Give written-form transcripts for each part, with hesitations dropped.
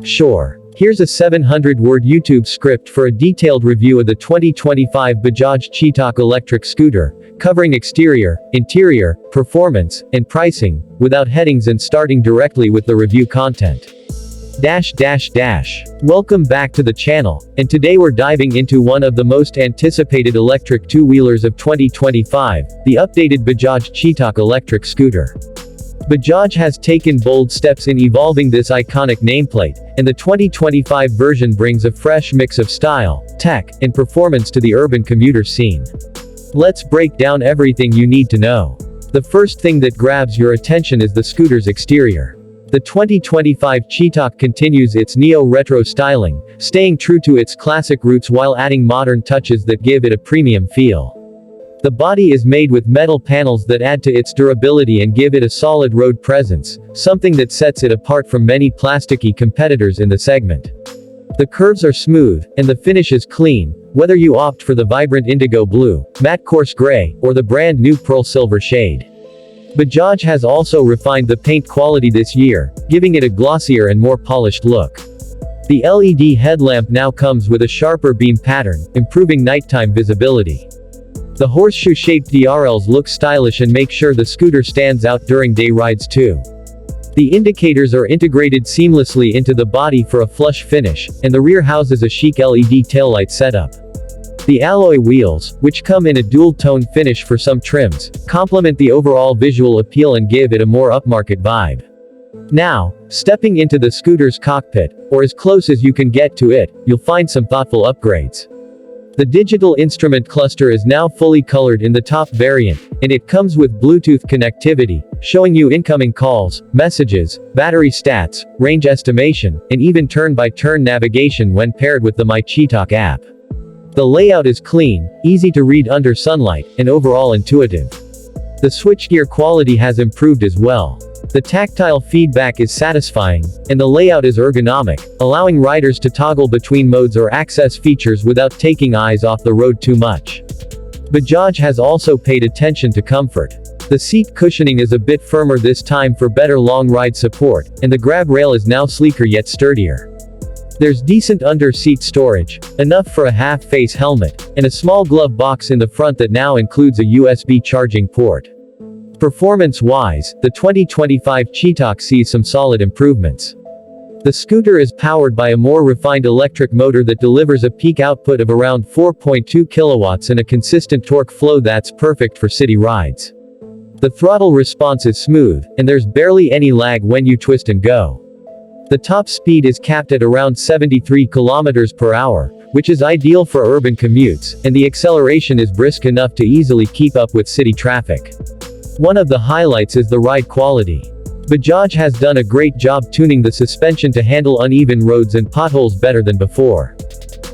Sure. Here's a 700-word YouTube script for a detailed review of the 2025 Bajaj Chetak Electric Scooter, covering exterior, interior, performance, and pricing, without headings and starting directly with the review content. Welcome back to the channel, and today we're diving into one of the most anticipated electric two-wheelers of 2025, the updated Bajaj Chetak Electric Scooter. Bajaj has taken bold steps in evolving this iconic nameplate, and the 2025 version brings a fresh mix of style, tech, and performance to the urban commuter scene. Let's break down everything you need to know. The first thing that grabs your attention is the scooter's exterior. The 2025 Chetak continues its neo-retro styling, staying true to its classic roots while adding modern touches that give it a premium feel. The body is made with metal panels that add to its durability and give it a solid road presence, something that sets it apart from many plasticky competitors in the segment. The curves are smooth, and the finish is clean, whether you opt for the vibrant indigo blue, matte coarse gray, or the brand new pearl silver shade. Bajaj has also refined the paint quality this year, giving it a glossier and more polished look. The LED headlamp now comes with a sharper beam pattern, improving nighttime visibility. The horseshoe-shaped DRLs look stylish and make sure the scooter stands out during day rides too. The indicators are integrated seamlessly into the body for a flush finish, and the rear houses a chic LED taillight setup. The alloy wheels, which come in a dual-tone finish for some trims, complement the overall visual appeal and give it a more upmarket vibe. Now, stepping into the scooter's cockpit, or as close as you can get to it, you'll find some thoughtful upgrades. The digital instrument cluster is now fully colored in the top variant, and it comes with Bluetooth connectivity, showing you incoming calls, messages, battery stats, range estimation, and even turn-by-turn navigation when paired with the My Chetak app. The layout is clean, easy to read under sunlight, and overall intuitive. The switchgear quality has improved as well. The tactile feedback is satisfying, and the layout is ergonomic, allowing riders to toggle between modes or access features without taking eyes off the road too much. Bajaj has also paid attention to comfort. The seat cushioning is a bit firmer this time for better long ride support, and the grab rail is now sleeker yet sturdier. There's decent under-seat storage, enough for a half-face helmet, and a small glove box in the front that now includes a USB charging port. Performance-wise, the 2025 Chetak sees some solid improvements. The scooter is powered by a more refined electric motor that delivers a peak output of around 4.2 kilowatts and a consistent torque flow that's perfect for city rides. The throttle response is smooth, and there's barely any lag when you twist and go. The top speed is capped at around 73 km per hour, which is ideal for urban commutes, and the acceleration is brisk enough to easily keep up with city traffic. One of the highlights is the ride quality. Bajaj has done a great job tuning the suspension to handle uneven roads and potholes better than before.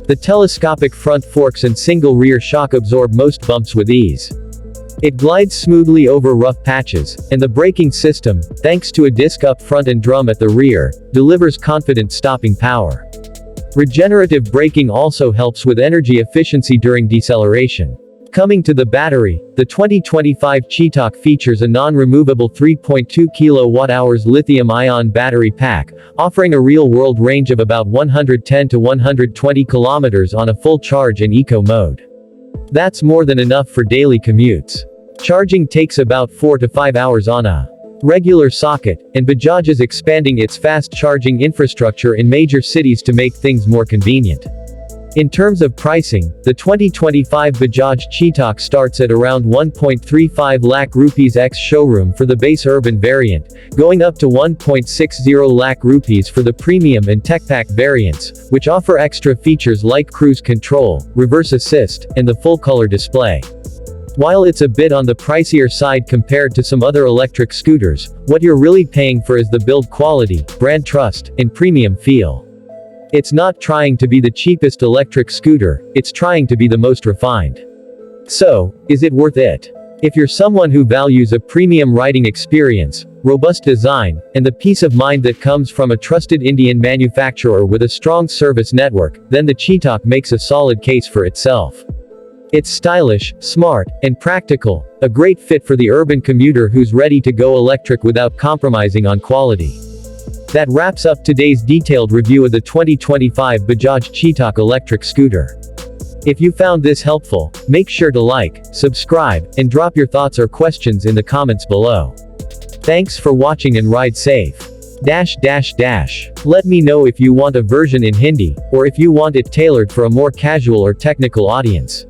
The telescopic front forks and single rear shock absorb most bumps with ease. It glides smoothly over rough patches, and the braking system, thanks to a disc up front and drum at the rear, delivers confident stopping power. Regenerative braking also helps with energy efficiency during deceleration. Coming to the battery, the 2025 Chetak features a non-removable 3.2 kWh lithium-ion battery pack, offering a real-world range of about 110 to 120 km on a full charge in eco mode. That's more than enough for daily commutes. Charging takes about 4 to 5 hours on a regular socket, and Bajaj is expanding its fast-charging infrastructure in major cities to make things more convenient. In terms of pricing, the 2025 Bajaj Chetak starts at around 1.35 lakh rupees ex-showroom for the base urban variant, going up to 1.60 lakh rupees for the premium and tech pack variants, which offer extra features like cruise control, reverse assist, and the full-color display. While it's a bit on the pricier side compared to some other electric scooters, what you're really paying for is the build quality, brand trust, and premium feel. It's not trying to be the cheapest electric scooter, it's trying to be the most refined. So, is it worth it? If you're someone who values a premium riding experience, robust design, and the peace of mind that comes from a trusted Indian manufacturer with a strong service network, then the Chetak makes a solid case for itself. It's stylish, smart, and practical, a great fit for the urban commuter who's ready to go electric without compromising on quality. That wraps up today's detailed review of the 2025 Bajaj Chetak Electric Scooter. If you found this helpful, make sure to like, subscribe, and drop your thoughts or questions in the comments below. Thanks for watching and ride safe. Let me know if you want a version in Hindi, or if you want it tailored for a more casual or technical audience.